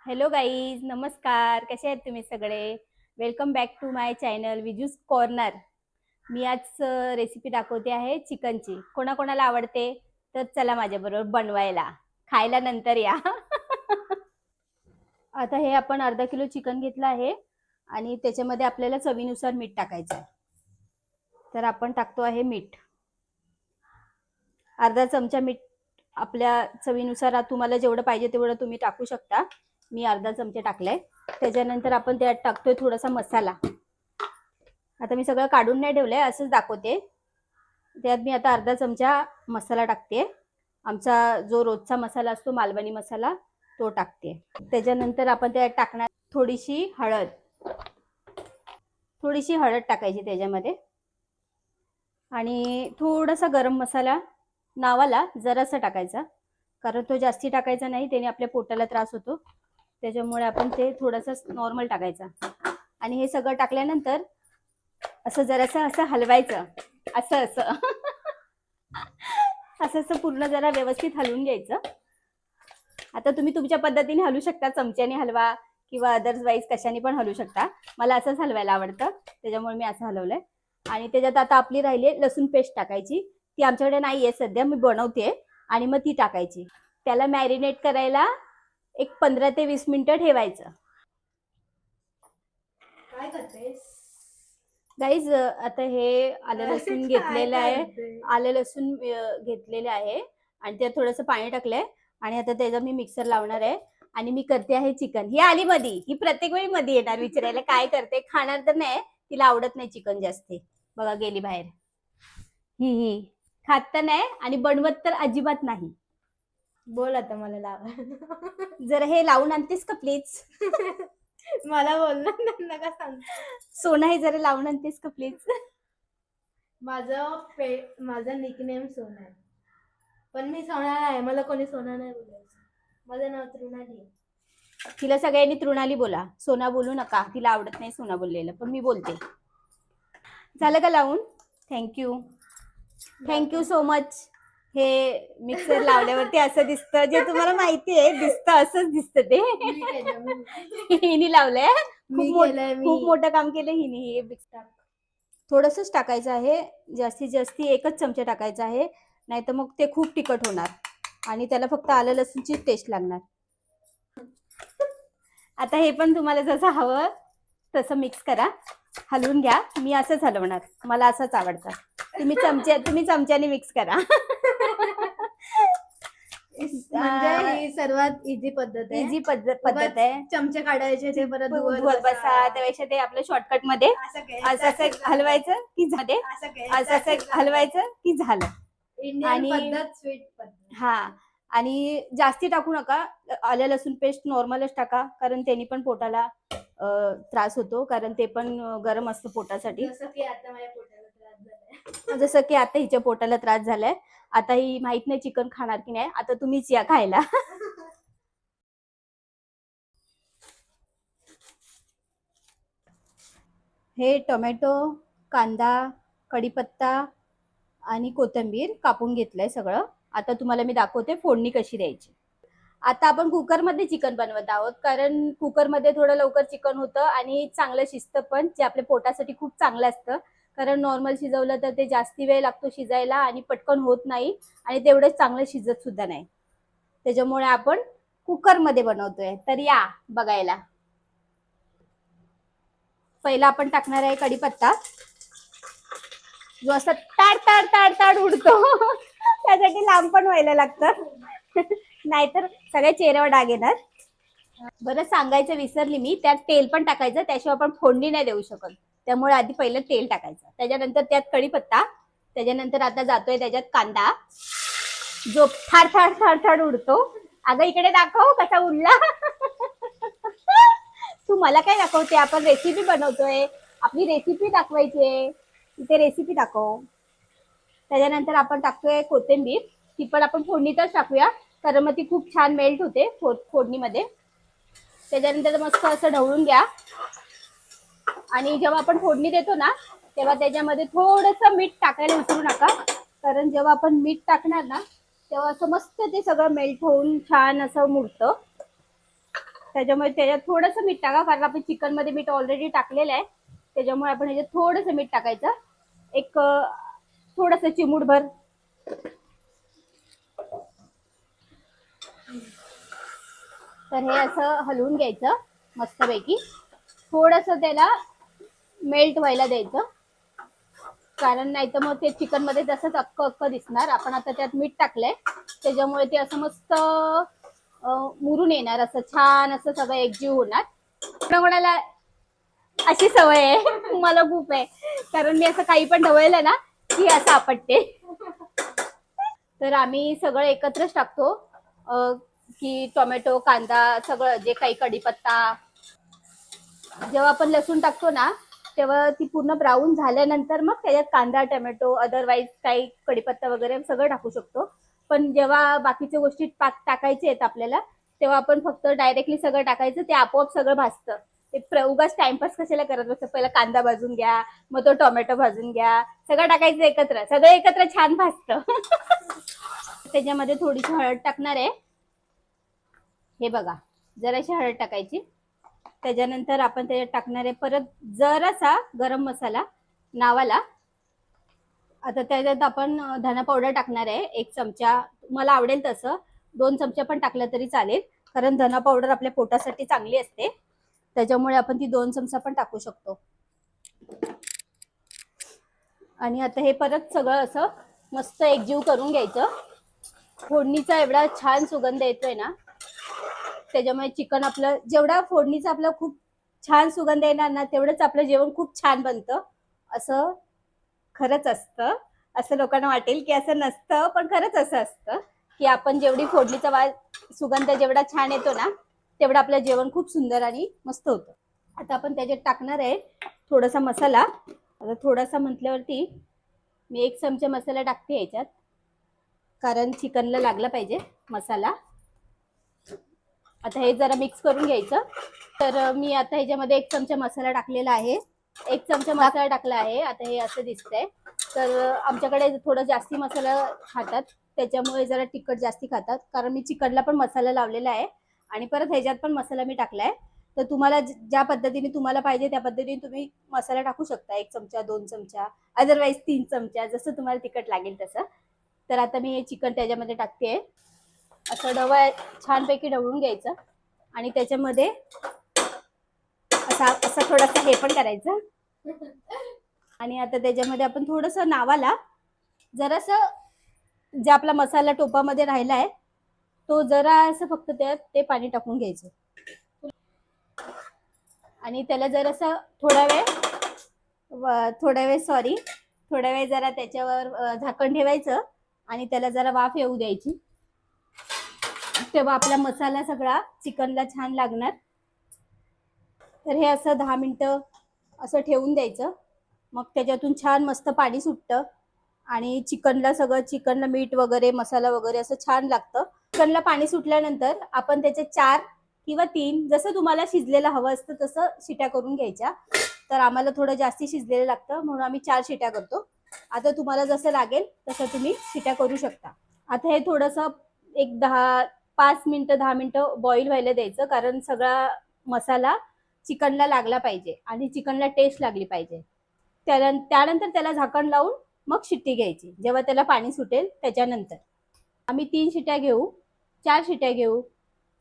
Hello guys, नमस्कार. कसे आहेत तुम्ही सगळे? Welcome back to my channel Viju's corner. मी आज रेसिपी दाखवते आहे चिकनची. कोणाकोणाला आवडते तर चला माझ्याबरोबर बनवायला. खायला नंतर या. आता हे आपण अर्धा किलो चिकन घेतलं आहे आणि त्याच्यामध्ये आपल्याला चवीनुसार मीठ टाकायचं आहे. तर आपण टाकतो आहे मीठ, अर्धा चमचा मीठ. आपल्या चवीनुसार तुम्हाला जेवढं पाहिजे तेवढं तुम्ही टाकू शकता. मी अर्धा चमचा टाकलाय. त्याच्यानंतर आपण त्यात टाकतोय थोडासा मसाला. आता मी सगळं काढून नाही ठेवलंय, असंच दाखवते. त्यात मी आता अर्धा चमचा मसाला टाकते. आमचा जो रोजचा मसाला असतो मालवणी मसाला तो टाकते. त्याच्यानंतर आपण त्यात टाकणार थोडीशी हळद टाकायची त्याच्यामध्ये. आणि थोडासा गरम मसाला नावाला जरासा टाकायचा, कारण तो जास्ती टाकायचा नाही, त्याने आपल्या पोटाला त्रास होतो. त्याच्यामुळे आपण ते थोडासा नॉर्मल टाकायचा. आणि हे सगळं टाकल्यानंतर असं जरासं असं हलवायचं, असं असं असं असं पूर्ण जरा व्यवस्थित हलवून घ्यायचं. आता तुम्ही तुमच्या पद्धतीने हलवू शकता, चमच्याने हलवा किंवा अदरवाईज कशाने पण हलवू शकता. मला असंच हलवायला आवडतं, त्याच्यामुळे मी असं हलवलंय. आणि त्याच्यात आता आपली राहिली लसूण पेस्ट टाकायची. ती आमच्याकडे नाहीये सध्या, मी बनवते आणि मग ती टाकायची. त्याला मॅरिनेट करायला एक 15 ते 20 मिनिटं ठेवायचं. काय करतेस गाईज, आता हे आलं लसूण घेतलेलं आहे. आलं लसूण घेतलेलं आहे आणि त्यात थोडंसं पाणी टाकलंय. आणि आता त्याचा मी मिक्सर लावणार आहे आणि मी करते आहे चिकन. ही आली मधी, ही प्रत्येक वेळी मध्ये येणार विचारायला काय करते. खाणार तर नाही, तिला आवडत नाही चिकन जास्ती. बघा गेली बाहेर. ही खात तर नाही आणि बनवत तर अजिबात नाही. बोल आता मला लावा. जर हे लावून आणतेस का प्लीज? मला बोलणार नाही, नका सांग. सोना हे जरा लावून आणतेस का प्लीज? माझं निकनेम सोना आहे, पण मी सोना नाही. मला कोणी सोना नाही बोलायचं. माझं नाव तृणाली आहे. तिला सगळ्यांनी तृणाली बोला, सोना बोलू नका. तिला आवडत नाही सोना बोललेलं, पण मी बोलते. झालं का लावून? Thank you, thank you so much. हे मिक्सर लावल्यावरती असं दिसतं, जे तुम्हाला माहिती आहे दिसतं, असंच दिसतं ते. हिने लावलंय. खूप मोठं काम केलं हिने. हे टाक, थोडंसंच टाकायचं आहे, जास्तीत जास्त एकच चमचा टाकायचा आहे, नाही तर मग ते खूप तिखट होणार आणि त्याला फक्त आलं लसूणची टेस्ट लागणार. आता हे पण तुम्हाला जसं हवं तसं मिक्स करा, हलवून घ्या. मी असंच हलवणार, मला असंच आवडतं. तुम्ही चमच्याने मिक्स करा. म्हणजे ही सर्वात इझी पद्धत आहे. चमचे काढायचे, ते परत धुवत बसा, त्यापेक्षा ते आपल्या शॉर्टकट मध्ये असं हलवायचं की झाले, असं हलवायचं की झालं. इंडियन पद्धत, स्वीट पद्धत. हा, आणि जास्ती टाकू नका. आलं लसूण पेस्ट नॉर्मलच टाका, कारण त्यांनी पण पोटाला त्रास होतो, कारण ते पण गरम असतं पोटासाठी. जसं की आता माझ्या पोटाला त्रास झालाय. जसं की आता हिच्या पोटाला त्रास झालाय. आता ही माहित नाही चिकन खाणार की नाही. आता तुम्हीच या खायला. हे टोमॅटो, कांदा, कढीपत्ता आणि कोथिंबीर कापून घेतलंय सगळं. आता तुम्हाला मी दाखवते फोडणी कशी द्यायची. आता आपण कुकरमध्ये चिकन बनवत आहोत, कारण कुकरमध्ये थोडं लवकर चिकन होतं आणि चांगलं शिजतं पण, जे आपल्या पोटासाठी खूप चांगलं असतं. कारण नॉर्मल शिजवलं तर ते जास्ती वेळ लागतो शिजायला आणि पटकन होत नाही आणि तेवढंच चांगलं शिजत सुद्धा नाही. त्याच्यामुळे आपण कुकरमध्ये बनवतोय. तर या बघायला. पहिला आपण टाकणार आहे कढीपत्ता, जो असा ताड ताड ताड ताड उडतो. त्यासाठी लांब पण व्हायला लागतं, नाहीतर सगळ्या चेहऱ्यावर डाग येणार. बरं, सांगायचं विसरली मी, त्यात तेल पण टाकायचं, त्याशिवाय आपण फोडणी नाही देऊ शकत. त्यामुळे आधी पहिलं तेल टाकायचं, त्याच्यानंतर त्यात कढीपत्ता, त्याच्यानंतर आता जातोय त्याच्यात कांदा, जो थाड थाड थाड थाड उडतो. अगं इकडे दाखव कसा उडला. तू मला काय दाखवते? आपण रेसिपी बनवतोय, आपली रेसिपी दाखवायची आहे, इथे रेसिपी दाखव. त्याच्यानंतर आपण टाकतोय कोथिंबीर. ती पण आपण फोडणीतच टाकूया, कारण मग ती खूप छान मेल्ट होते फोडणीमध्ये. त्याच्यानंतर मस्त असं ढवळून घ्या. आणि जेव्हा आपण फोडणी देतो ना, तेव्हा त्याच्यामध्ये थोडंसं मीठ टाकायला विसरू नका, कारण जेव्हा आपण मीठ टाकणार ना, तेव्हा असं मस्त ते सगळं मेल्ट होऊन छान असं मुरतं. त्याच्यामुळे त्याच्यात थोडंसं मीठ टाका, कारण आपण चिकन मध्ये मीठ ऑलरेडी टाकलेलं आहे. त्याच्यामुळे आपण ह्याच्यात थोडंसं मीठ टाकायचं, एक थोडंसं चिमूटभर. तर हे असं हलवून घ्यायचं मस्तपैकी. थोडंसं त्याला मेल्ट व्हायला द्यायचं, कारण नाही तर मग ते चिकन मध्ये तसंच अक्क अक्क दिसणार. आपण आता त्यात मीठ टाकलंय त्याच्यामुळे ते असं मस्त मुरून येणार, असं छान असं सगळं एकजीव होणार. कोणाला अशी सवय आहे, मला खूप आहे, कारण मी असं काही पण ढवळलं ना की असं आपटते. तर आम्ही सगळं एकत्रच टाकतो, की टोमॅटो, कांदा, सगळं जे काही, कढीपत्ता. जेव्हा आपण लसूण टाकतो ना तेव्हा ती पूर्ण ब्राऊन झाल्यानंतर मग त्याच्यात कांदा, टोमॅटो, अदरवाईज काही कढीपत्ता वगैरे सगळं टाकू शकतो. पण जेव्हा बाकीच्या गोष्टी टाकायचे आहेत आपल्याला, तेव्हा आपण फक्त डायरेक्टली सगळं टाकायचं, ते आपोआप सगळं भाजतं. ते उगाच टाइमपास कशाला करत बसतं, पहिला कांदा भाजून घ्या, मग तो टोमॅटो भाजून घ्या, सगळं टाकायचं एकत्र, सगळं एकत्र छान भाजतं. त्याच्यामध्ये थोडीशी हळद टाकणार आहे, हे बघा, जराशी हळद टाकायची. त्याच्यानंतर आपण त्याच्यात टाकणार आहे परत जरासा गरम मसाला नावाला. आता त्याच्यात आपण धना पावडर टाकणार आहे 1 चमचा, मला आवडेल तसं 2 चमचे पण टाकलं तरी चालेल, कारण धना पावडर आपल्या पोटासाठी चांगली असते, त्याच्यामुळे आपण ती 2 चमचा पण टाकू शकतो. आणि आता हे परत सगळं असं मस्त एकजीव करून घ्यायचं. फोडणीचा एवढा छान सुगंध येतोय ना, त्याच्यामुळे चिकन आपलं, जेवढा फोडणीचा आपला खूप छान सुगंध येणार ना तेवढंच आपलं जेवण खूप छान बनतं. असं खरंच असतं. असं लोकांना वाटेल की असं नसतं, पण खरंच असं असतं की आपण जेवढी फोडणीचा सुगंध जेवढा छान येतो ना तेवढं आपलं जेवण खूप सुंदर आणि मस्त होतं. आता आपण त्याच्यात टाकणार आहे थोडासा मसाला. आता थोडासा म्हटल्यावरती मी 1 चमचा मसाला टाकते याच्यात, कारण चिकनला लागला पाहिजे मसाला. आता हे जरा मिक्स करून घ्यायचं. तर मी आता ह्याच्यामध्ये 1 चमचा मसाला टाकलेला आहे, 1 चमचा मसाला टाकला आहे. आता हे असं दिसतंय. तर आमच्याकडे थोडं जास्ती मसाला खातात, त्याच्यामुळे जरा तिखट जास्ती खातात, कारण मी चिकनला पण मसाला लावलेला आहे आणि परत ह्याच्यात पण मसाला मी टाकलाय. तर तुम्हाला ज्या पद्धतीने तुम्हाला पाहिजे त्या पद्धतीने तुम्ही मसाला टाकू शकता, 1 चमचा, 2 चमचा, अदरवाईज 3 चमचा, जसं तुम्हाला तिखट लागेल तसं. तर आता मी हे चिकन त्याच्यामध्ये टाकते. असं छानपैकी ढवळून घ्यायचं आणि त्याच्यामध्ये असं थोडंसं हे पण करायचं. आणि आता त्याच्यामध्ये आपण थोडंसं नावाला जरासं जे आपला मसाला टोपामध्ये राहिला आहे तो जरा असं फक्त त्यात ते पाणी टाकून घ्यायचं आणि त्याला जरासं थोडा वेळ जरा त्याच्यावर झाकण ठेवायचं आणि त्याला जरा वाफ येऊ द्यायची. तेव्हा आपला मसाला सगळा चिकनला छान लागणार. तर हे असं 10 मिनिटं असं ठेवून द्यायचं. मग त्याच्यातून छान मस्त पाणी सुटतं आणि चिकनला मीठ वगैरे, मसाला वगैरे असं छान लागतं. चिकनला पाणी सुटल्यानंतर आपण त्याचे 4 किंवा 3, जसं तुम्हाला शिजलेलं हवं असतं तसं शिट्या करून घ्यायच्या. तर आम्हाला थोडं जास्ती शिजलेलं लागतं म्हणून आम्ही 4 शिट्या करतो. आता तुम्हाला जसं लागेल तसं तुम्ही शिट्या करू शकता. आता हे थोडंसं एक 5 मिनिटं 10 मिनिटं बॉईल व्हायला द्यायचं, कारण सगळा मसाला चिकनला लागला पाहिजे आणि चिकनला टेस्ट लागली पाहिजे. त्यानंतर त्याला झाकण लावून मग शिट्टी घ्यायची, जेव्हा त्याला पाणी सुटेल त्याच्यानंतर. आम्ही 3 शिट्या घेऊ, 4 शिट्या घेऊ,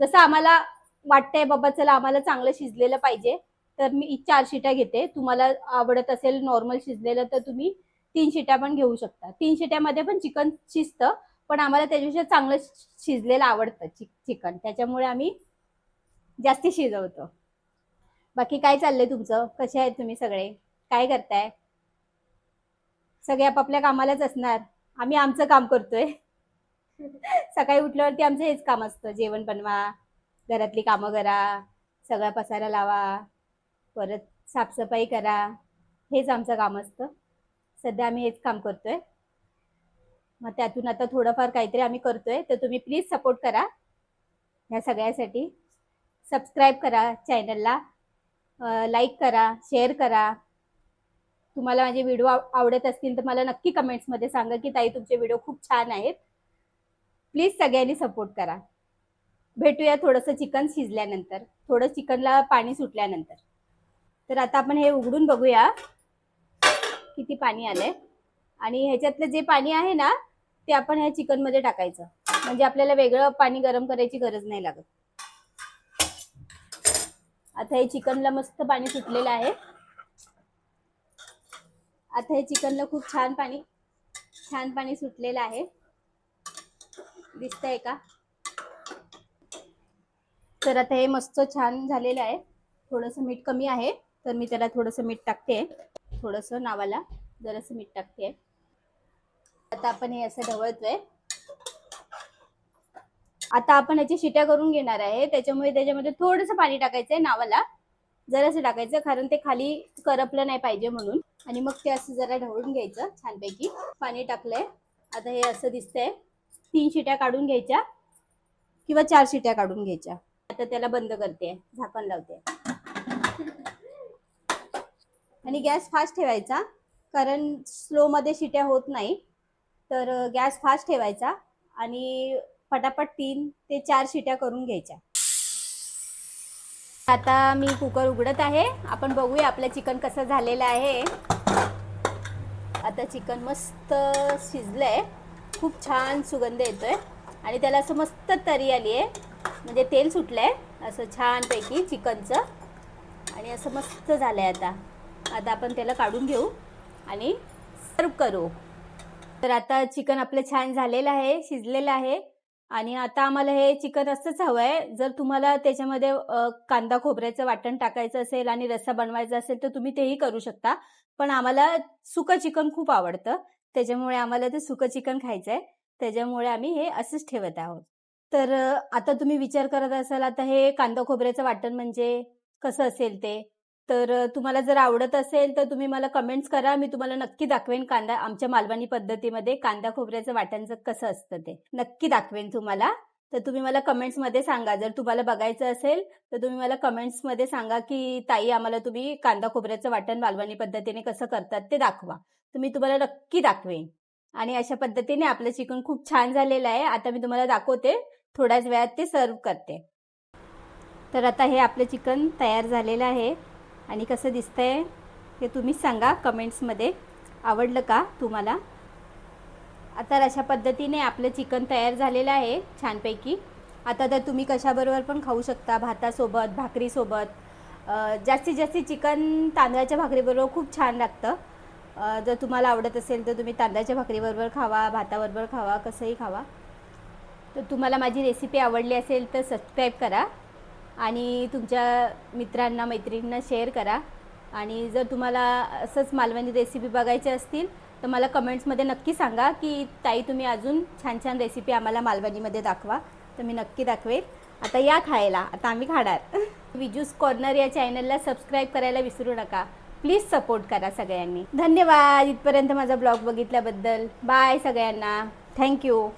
जसं आम्हाला वाटतंय बाबा चला आम्हाला चांगलं शिजलेलं पाहिजे तर मी 4 शिट्या घेते. तुम्हाला आवडत असेल नॉर्मल शिजलेलं तर तुम्ही 3 शिट्या पण घेऊ शकता. 3 शिट्यामध्ये पण चिकन शिजतं, पण आम्हाला त्याच्यापेक्षा चांगलं शिजलेलं आवडतं चिकन, त्याच्यामुळे आम्ही जास्ती शिजवतो. बाकी काय चाललंय तुमचं? कसे आहेत तुम्ही सगळे? काय करताय? सगळे आपापल्या कामालाच असणार. आम्ही आमचं काम करतोय. सकाळी उठल्यावरती आमचं हेच काम असतं, जेवण बनवा, घरातली कामं करा, सगळा पसारा लावा, परत साफसफाई करा, हेच आमचं काम असतं. सध्या आम्ही हेच काम करतोय. मग त्यातून आता थोडंफार काहीतरी आम्ही करतोय, तर तुम्ही प्लीज सपोर्ट करा ह्या सगळ्यासाठी. सबस्क्राईब करा चॅनलला, लाईक करा, शेअर करा. तुम्हाला माझे व्हिडिओ आवडत असतील तर मला नक्की कमेंट्समध्ये सांगा की ताई तुमचे व्हिडिओ खूप छान आहेत. प्लीज सगळ्यांनी सपोर्ट करा. भेटूया थोडंसं चिकन शिजल्यानंतर. थोडं चिकनला पाणी सुटल्यानंतर. तर आता आपण हे उघडून बघूया किती पाणी आलंय. आणि ह्याच्यातलं जे पाणी आहे ना ते आपण ह्या चिकनमध्ये टाकायचं, म्हणजे आपल्याला वेगळं पाणी गरम करायची गरज नाही लागत. आता हे चिकनला मस्त पाणी सुटलेलं आहे. आता हे चिकनला खूप छान पाणी सुटलेलं आहे. दिसतंय का? तर आता हे मस्त छान झालेलं आहे. थोडंसं मीठ कमी आहे तर मी त्याला थोडंसं मीठ टाकते, थोडंसं नावाला जरासं मीठ टाकते. आता आपण हे असं ढवळतोय. आता आपण याची शिट्या करून घेणार आहे, त्याच्यामुळे त्याच्यामध्ये थोडंसं पाणी टाकायचंय नावाला, जरासं टाकायचं, कारण ते खाली करपलं नाही पाहिजे म्हणून. आणि मग ते असं जरा ढवळून घ्यायचं छानपैकी. पाणी टाकलंय. आता हे असं दिसतंय. 3 शिट्या काढून घ्यायच्या किंवा 4 शिट्या काढून घ्यायच्या. आता त्याला बंद करते, झाकण लावते आणि गॅस फास्ट ठेवायचा, कारण स्लो मध्ये शिट्या होत नाही. तर गॅस फास्ट ठेवायचा आणि पटापट 3 ते 4 शिट्या करून घ्यायच्या. आता मी कुकर उघडत आहे. आपण बघूया आपलं चिकन कसं झालेलं आहे. आता चिकन मस्त शिजलंय, खूप छान सुगंध येतोय आणि त्याला असं मस्त तरी आली आहे, म्हणजे तेल सुटलंय असं छानपैकी चिकनचं आणि असं मस्त झालंय. आता आपण त्याला काढून घेऊ आणि सर्व करू. तर आता चिकन आपलं छान झालेलं आहे, शिजलेलं आहे. आणि आता आम्हाला हे चिकन असंच हवं आहे. जर तुम्हाला त्याच्यामध्ये कांदा खोबऱ्याचं वाटण टाकायचं असेल आणि रस्सा बनवायचा असेल तर तुम्ही तेही करू शकता. पण आम्हाला सुकं चिकन खूप आवडतं, त्याच्यामुळे आम्हाला ते सुकं चिकन खायचं आहे, त्याच्यामुळे आम्ही हे असंच ठेवत आहोत. तर आता तुम्ही विचार करत असाल आता हे कांदा खोबऱ्याचं वाटण म्हणजे कसं असेल ते. तर तुम्हाला जर आवडत असेल तर तुम्ही मला कमेंट्स करा, मी तुम्हाला नक्की दाखवेन आमच्या मालवणी पद्धतीमध्ये कांदा खोबऱ्याचं वाटणचं कसं असतं ते नक्की दाखवेन तुम्हाला. तर तुम्ही मला कमेंट्समध्ये सांगा, जर तुम्हाला बघायचं असेल तर तुम्ही मला कमेंट्समध्ये सांगा की ताई आम्हाला तुम्ही कांदा खोबऱ्याचं वाटण मालवणी पद्धतीने कसं करतात ते दाखवा, तर मी तुम्हाला नक्की दाखवेन. आणि अशा पद्धतीने आपलं चिकन खूप छान झालेलं आहे. आता मी तुम्हाला दाखवते, थोड्याच वेळात ते सर्व करते. तर आता हे आपलं चिकन तयार झालेलं आहे आणि कसं दिसतंय हे तुम्हीच सांगा कमेंट्समध्ये, आवडलं का तुम्हाला. आता अशा पद्धतीने आपलं चिकन तयार झालेलं आहे छानपैकी. आता तर तुम्ही कशाबरोबर पण खाऊ शकता, भातासोबत, भाकरीसोबत. जास्तीत जास्त चिकन तांदळाच्या भाकरीबरोबर खूप छान लागतं. जर तुम्हाला आवडत असेल तर तुम्ही तांदळाच्या भाकरीबरोबर खावा, भाताबरोबर खावा, कसंही खावा. तर तुम्हाला माझी रेसिपी आवडली असेल तर सबस्क्राईब करा आणि तुमच्या मित्रांना मैत्रिणींना शेअर करा. आणि जर तुम्हाला असंच मालवणी रेसिपी बघायच्या असतील तर मला कमेंट्समध्ये नक्की सांगा की ताई तुम्ही अजून छान छान रेसिपी आम्हाला मालवणीमध्ये दाखवा, तर मी नक्की दाखवेन. आता या खायला, आता आम्ही खाणार. विजूस कॉर्नर या चॅनलला सबस्क्राईब करायला विसरू नका. प्लीज सपोर्ट करा सगळ्यांनी. धन्यवाद इथपर्यंत माझा ब्लॉग बघितल्याबद्दल. बाय सगळ्यांना. थँक्यू.